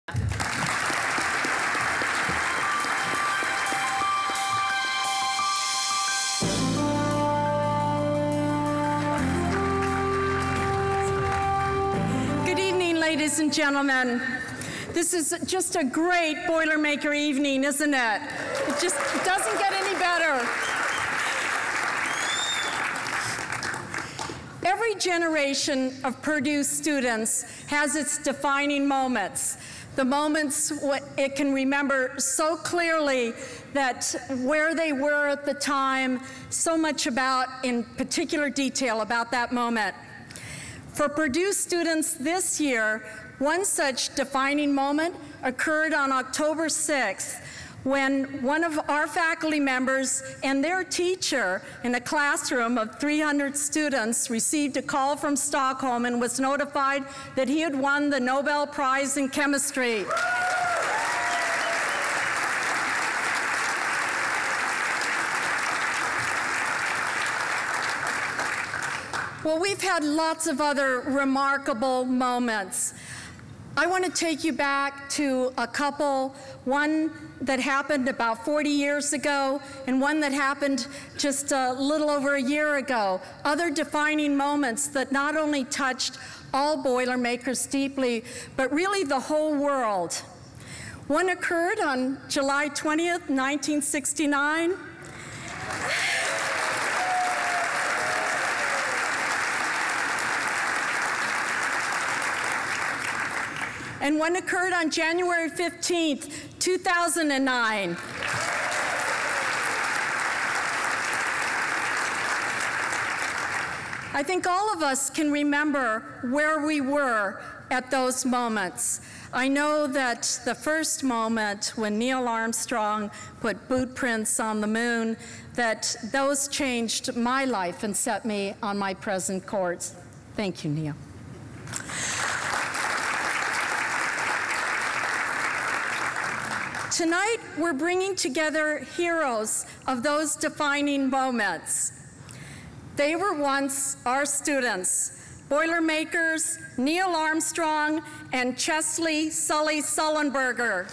Good evening, ladies and gentlemen. This is just a great Boilermaker evening, isn't it? It just doesn't get any better. Every generation of Purdue students has its defining moments. The moments it can remember so clearly that where they were at the time, so much about, in particular detail about that moment. For Purdue students this year, one such defining moment occurred on October 6th, when one of our faculty members and their teacher in a classroom of 300 students received a call from Stockholm and was notified that he had won the Nobel Prize in Chemistry. Well, we've had lots of other remarkable moments. I want to take you back to a couple, one that happened about 40 years ago and one that happened just a little over a year ago. Other defining moments that not only touched all Boilermakers deeply, but really the whole world. One occurred on July 20th, 1969. And one occurred on January 15th, 2009. I think all of us can remember where we were at those moments. I know that the first moment when Neil Armstrong put boot prints on the moon, that those changed my life and set me on my present course. Thank you, Neil. Tonight, we're bringing together heroes of those defining moments. They were once our students, Boilermakers Neil Armstrong and Chesley Sully Sullenberger.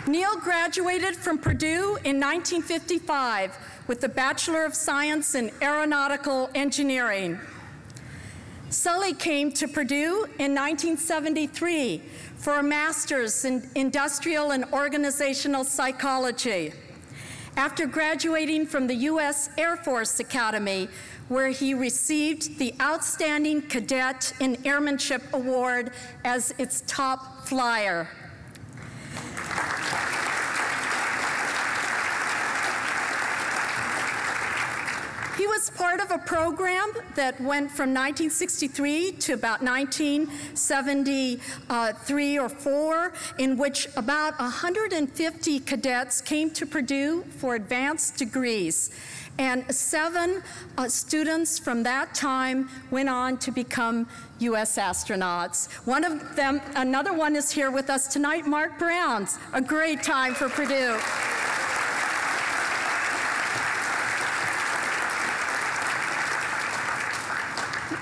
Neil graduated from Purdue in 1955 with a Bachelor of Science in Aeronautical Engineering. Sully came to Purdue in 1973 for a master's in Industrial and Organizational Psychology. After graduating from the U.S. Air Force Academy, where he received the Outstanding Cadet in Airmanship Award as its top flyer. He was part of a program that went from 1963 to about 1973 or 4, in which about 150 cadets came to Purdue for advanced degrees. And 7 students from that time went on to become U.S. astronauts. One of them, another one is here with us tonight, Mark Browns. A great time for Purdue.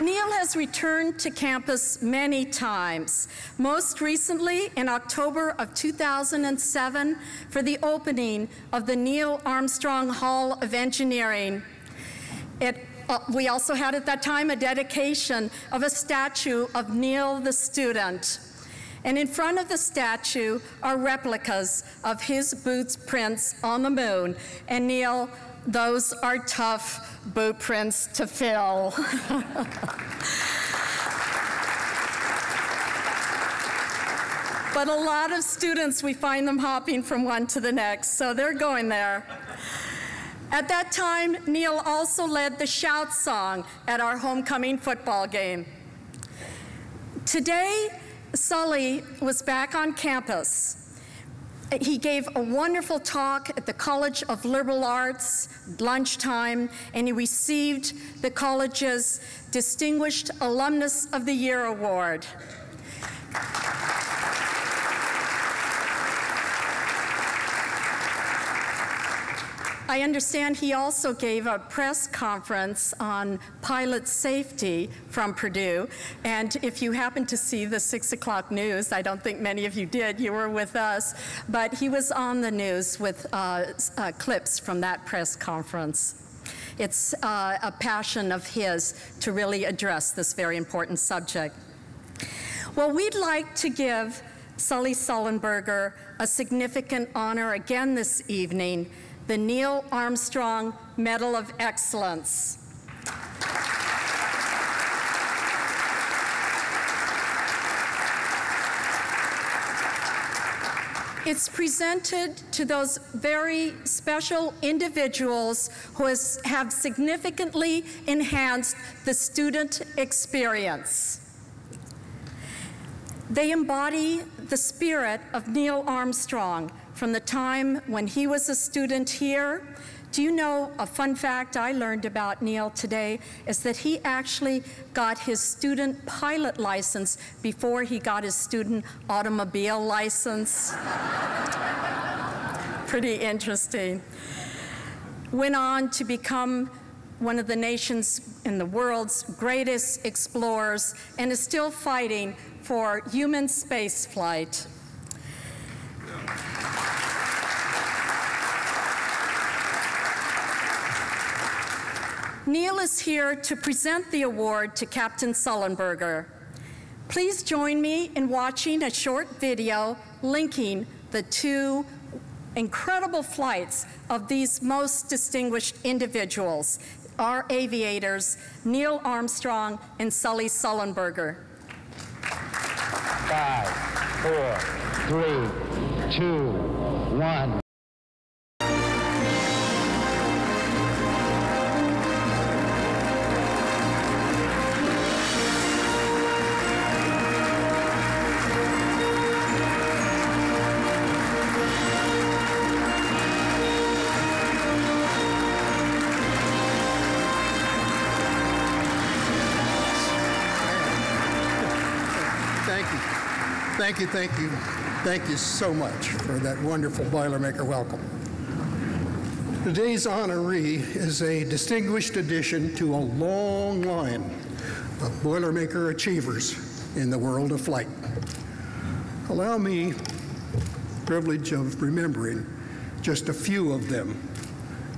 Neil has returned to campus many times, most recently in October of 2007 for the opening of the Neil Armstrong Hall of Engineering. We also had at that time a dedication of a statue of Neil the student. And in front of the statue are replicas of his boot prints on the moon. And Neil, those are tough boot prints to fill. But a lot of students, we find them hopping from one to the next, so they're going there. At that time, Neil also led the shout song at our homecoming football game. Today, Sully was back on campus. He gave a wonderful talk at the College of Liberal Arts, lunchtime, and he received the college's Distinguished Alumnus of the Year Award. I understand he also gave a press conference on pilot safety from Purdue. And if you happen to see the 6 o'clock news, I don't think many of you did, you were with us, but he was on the news with clips from that press conference. It's a passion of his to really address this very important subject. Well, we'd like to give Sully Sullenberger a significant honor again this evening, the Neil Armstrong Medal of Excellence. It's presented to those very special individuals who have significantly enhanced the student experience. They embody the spirit of Neil Armstrong from the time when he was a student here. Do you know, a fun fact I learned about Neil today is that he actually got his student pilot license before he got his student automobile license. Pretty interesting. Went on to become one of the nation's and the world's greatest explorers and is still fighting for human space flight. Neil is here to present the award to Captain Sullenberger. Please join me in watching a short video linking the two incredible flights of these most distinguished individuals, our aviators, Neil Armstrong and Sully Sullenberger. 5, 4, 3, 2, 1. Thank you, thank you. Thank you so much for that wonderful Boilermaker welcome. Today's honoree is a distinguished addition to a long line of Boilermaker achievers in the world of flight. Allow me the privilege of remembering just a few of them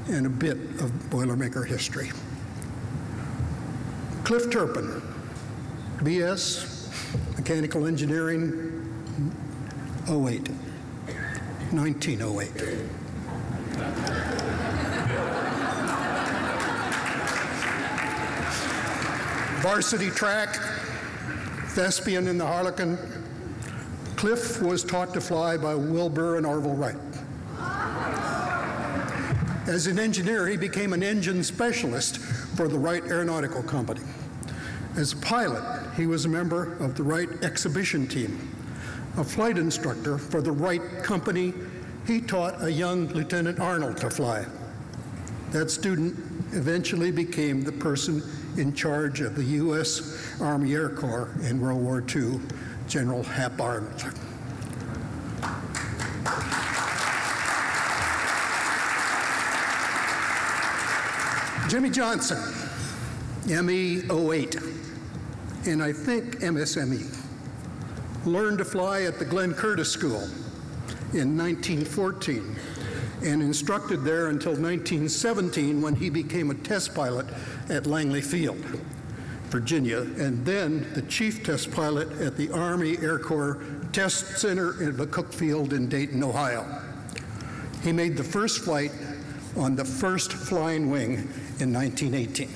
and a bit of Boilermaker history. Cliff Turpin, BS, Mechanical Engineering, 1908. Varsity track, thespian in the Harlequin. Cliff was taught to fly by Wilbur and Orville Wright. As an engineer, he became an engine specialist for the Wright Aeronautical Company. As a pilot, he was a member of the Wright exhibition team. A flight instructor for the Wright Company, he taught a young Lieutenant Arnold to fly. That student eventually became the person in charge of the U.S. Army Air Corps in World War II, General Hap Arnold. Jimmy Johnson, ME 08, and I think MSME. Learned to fly at the Glenn Curtis School in 1914 and instructed there until 1917 when he became a test pilot at Langley Field, Virginia, and then the chief test pilot at the Army Air Corps Test Center in McCook Field in Dayton, Ohio. He made the first flight on the first flying wing in 1918.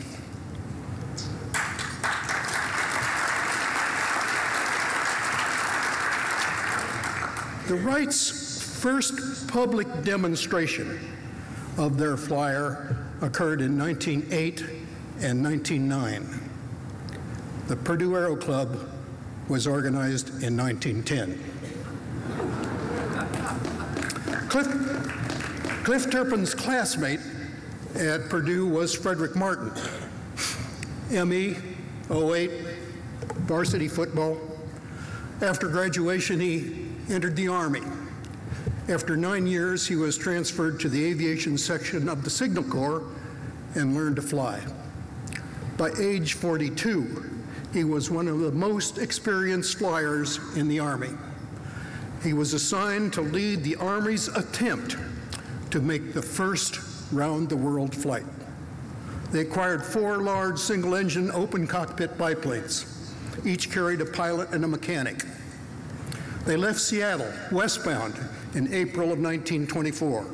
The Wrights' first public demonstration of their flyer occurred in 1908 and 1909. The Purdue Aero Club was organized in 1910. Cliff Turpin's classmate at Purdue was Frederick Martin, ME 08, varsity football. After graduation, he entered the Army After 9 years, he was transferred to the aviation section of the Signal Corps and learned to fly. By age 42, he was one of the most experienced flyers in the Army. He was assigned to lead the Army's attempt to make the first round-the-world flight. They acquired 4 large single-engine open cockpit biplanes. Each carried a pilot and a mechanic. They left Seattle westbound in April of 1924.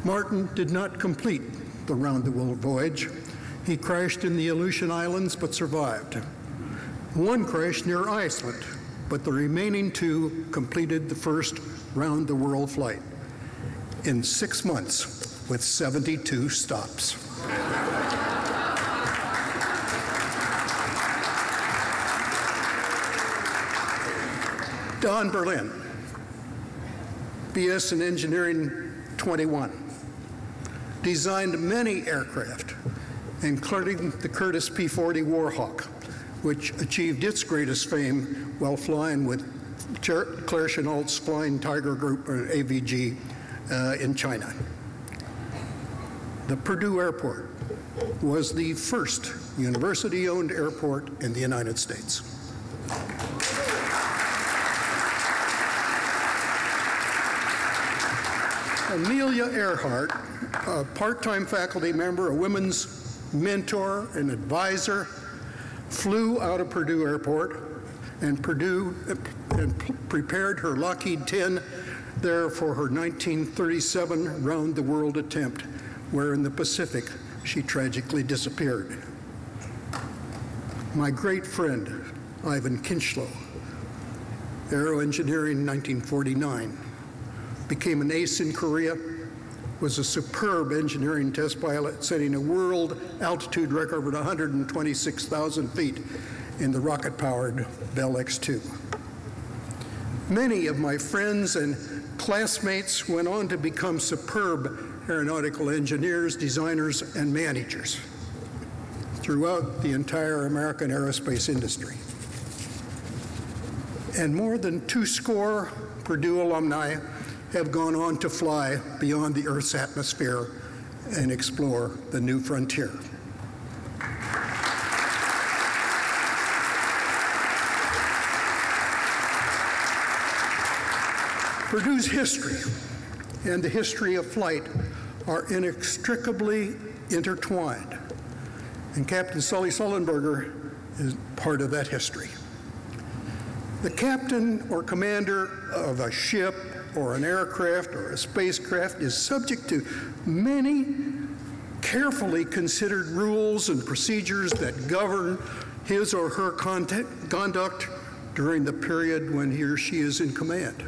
Martin did not complete the round-the-world voyage. He crashed in the Aleutian Islands but survived. One crashed near Iceland, but the remaining 2 completed the first round-the-world flight in 6 months with 72 stops. Don Berlin, BS in Engineering 21, designed many aircraft, including the Curtiss P-40 Warhawk, which achieved its greatest fame while flying with Claire Chennault's Flying Tiger Group, or AVG, in China. The Purdue Airport was the first university-owned airport in the United States. Amelia Earhart, a part-time faculty member, a women's mentor and advisor, flew out of Purdue Airport and prepared her Lockheed 10 there for her 1937 round-the-world attempt, where in the Pacific she tragically disappeared. My great friend, Ivan Kinchlow, Aero Engineering 1949, became an ace in Korea, was a superb engineering test pilot, setting a world altitude record of 126,000 feet in the rocket-powered Bell X-2. Many of my friends and classmates went on to become superb aeronautical engineers, designers, and managers throughout the entire American aerospace industry. And more than 200 Purdue alumni have gone on to fly beyond the Earth's atmosphere and explore the new frontier. Purdue's history and the history of flight are inextricably intertwined, and Captain Sully Sullenberger is part of that history. The captain or commander of a ship or an aircraft or a spacecraft is subject to many carefully considered rules and procedures that govern his or her conduct during the period when he or she is in command.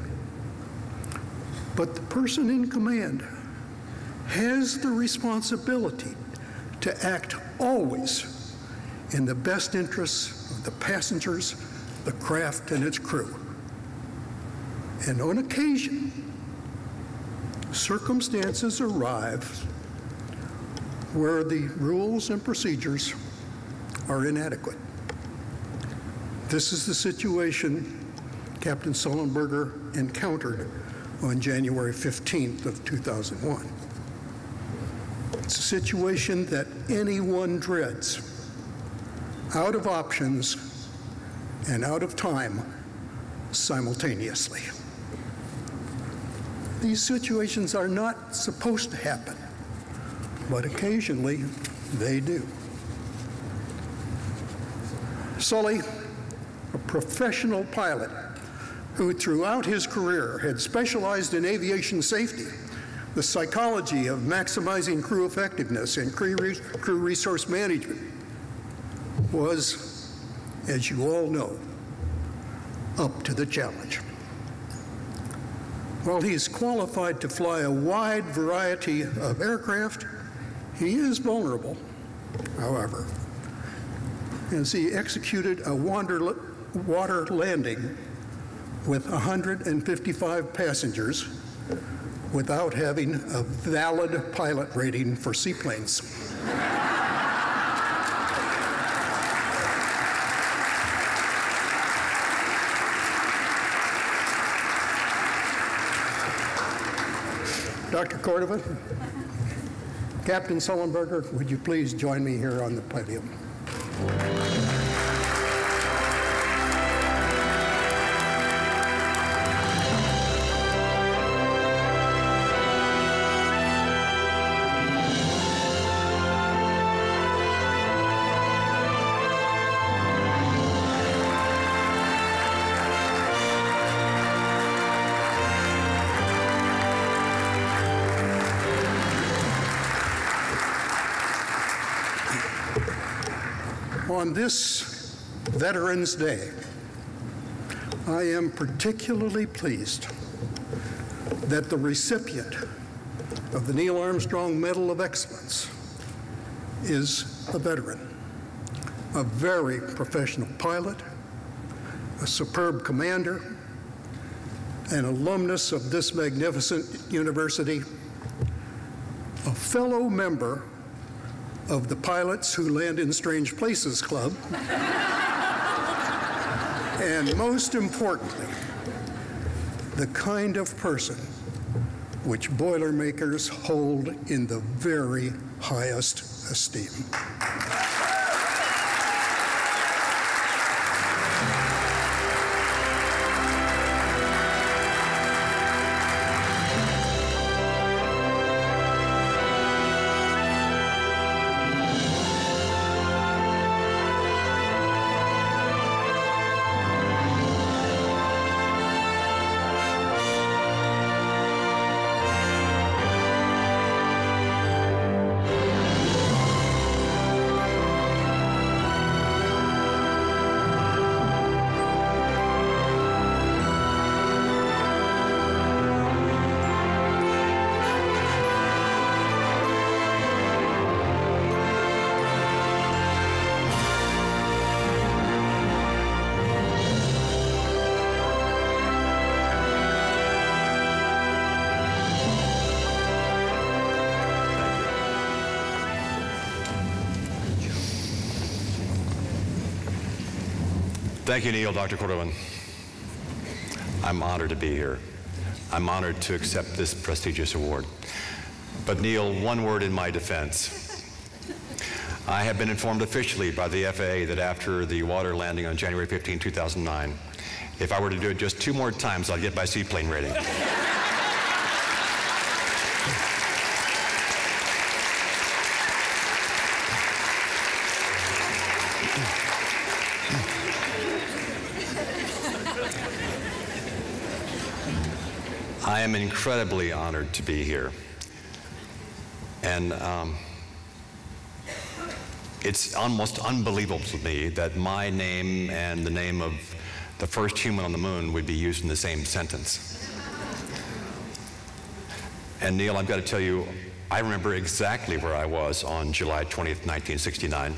But the person in command has the responsibility to act always in the best interests of the passengers, the craft, and its crew. And on occasion, circumstances arrive where the rules and procedures are inadequate. This is the situation Captain Sullenberger encountered on January 15th of 2001. It's a situation that anyone dreads, out of options and out of time simultaneously. These situations are not supposed to happen, but occasionally they do. Sully, a professional pilot who throughout his career had specialized in aviation safety, the psychology of maximizing crew effectiveness and crew resource management, was, as you all know, up to the challenge. While he is qualified to fly a wide variety of aircraft, he is vulnerable, however, as he executed a water landing with 155 passengers without having a valid pilot rating for seaplanes. Dr. Cordova, Captain Sullenberger, would you please join me here on the podium? On this Veterans Day, I am particularly pleased that the recipient of the Neil Armstrong Medal of Excellence is a veteran, a very professional pilot, a superb commander, an alumnus of this magnificent university, a fellow member of the Pilots Who Land in Strange Places Club, and most importantly, the kind of person which Boilermakers hold in the very highest esteem. Thank you, Neil, Dr. Cordova. I'm honored to be here. I'm honored to accept this prestigious award. But Neil, one word in my defense. I have been informed officially by the FAA that after the water landing on January 15, 2009, if I were to do it just 2 more times, I'd get my seaplane rating. I am incredibly honored to be here. And it's almost unbelievable to me that my name and the name of the first human on the moon would be used in the same sentence. And Neil, I've got to tell you, I remember exactly where I was on July 20th, 1969.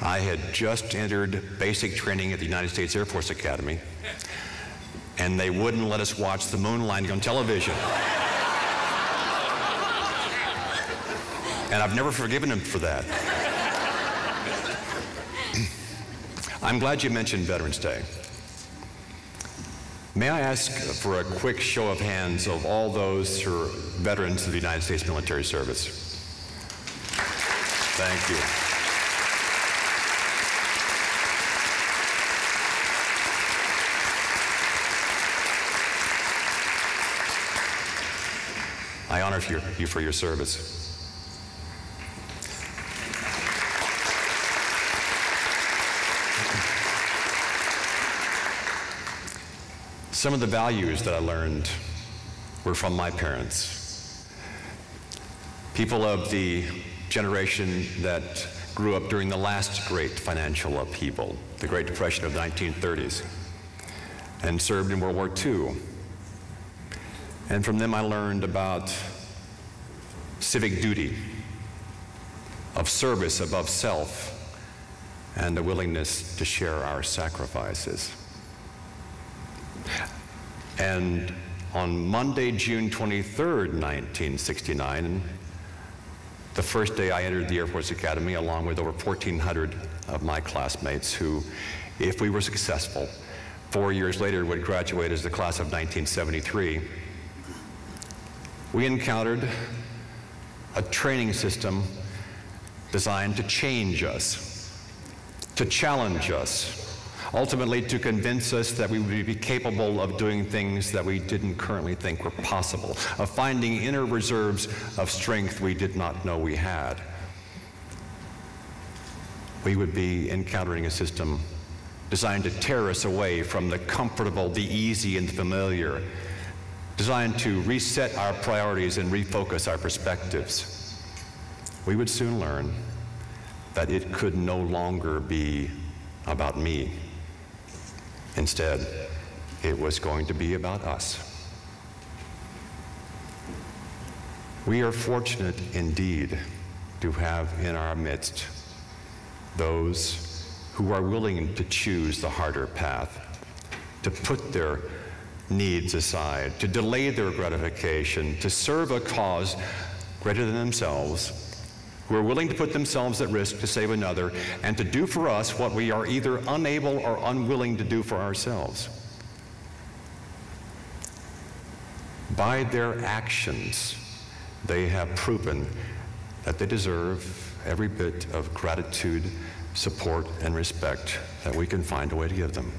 I had just entered basic training at the United States Air Force Academy, and they wouldn't let us watch the moon landing on television. And I've never forgiven him for that. I'm glad you mentioned Veterans Day. May I ask for a quick show of hands of all those who are veterans of the United States military service? Thank you. I honor you for your service. Some of the values that I learned were from my parents. People of the generation that grew up during the last great financial upheaval, the Great Depression of the 1930s, and served in World War II. And from them I learned about civic duty, of service above self, and the willingness to share our sacrifices. And on Monday, June 23rd, 1969, the first day I entered the Air Force Academy, along with over 1,400 of my classmates who, if we were successful, 4 years later would graduate as the class of 1973. We encountered a training system designed to change us, to challenge us, ultimately to convince us that we would be capable of doing things that we didn't currently think were possible, of finding inner reserves of strength we did not know we had. We would be encountering a system designed to tear us away from the comfortable, the easy, and the familiar, designed to reset our priorities and refocus our perspectives. We would soon learn that it could no longer be about me. Instead, it was going to be about us. We are fortunate indeed to have in our midst those who are willing to choose the harder path, to put their needs aside, to delay their gratification, to serve a cause greater than themselves, who are willing to put themselves at risk to save another, and to do for us what we are either unable or unwilling to do for ourselves. By their actions, they have proven that they deserve every bit of gratitude, support, and respect that we can find a way to give them.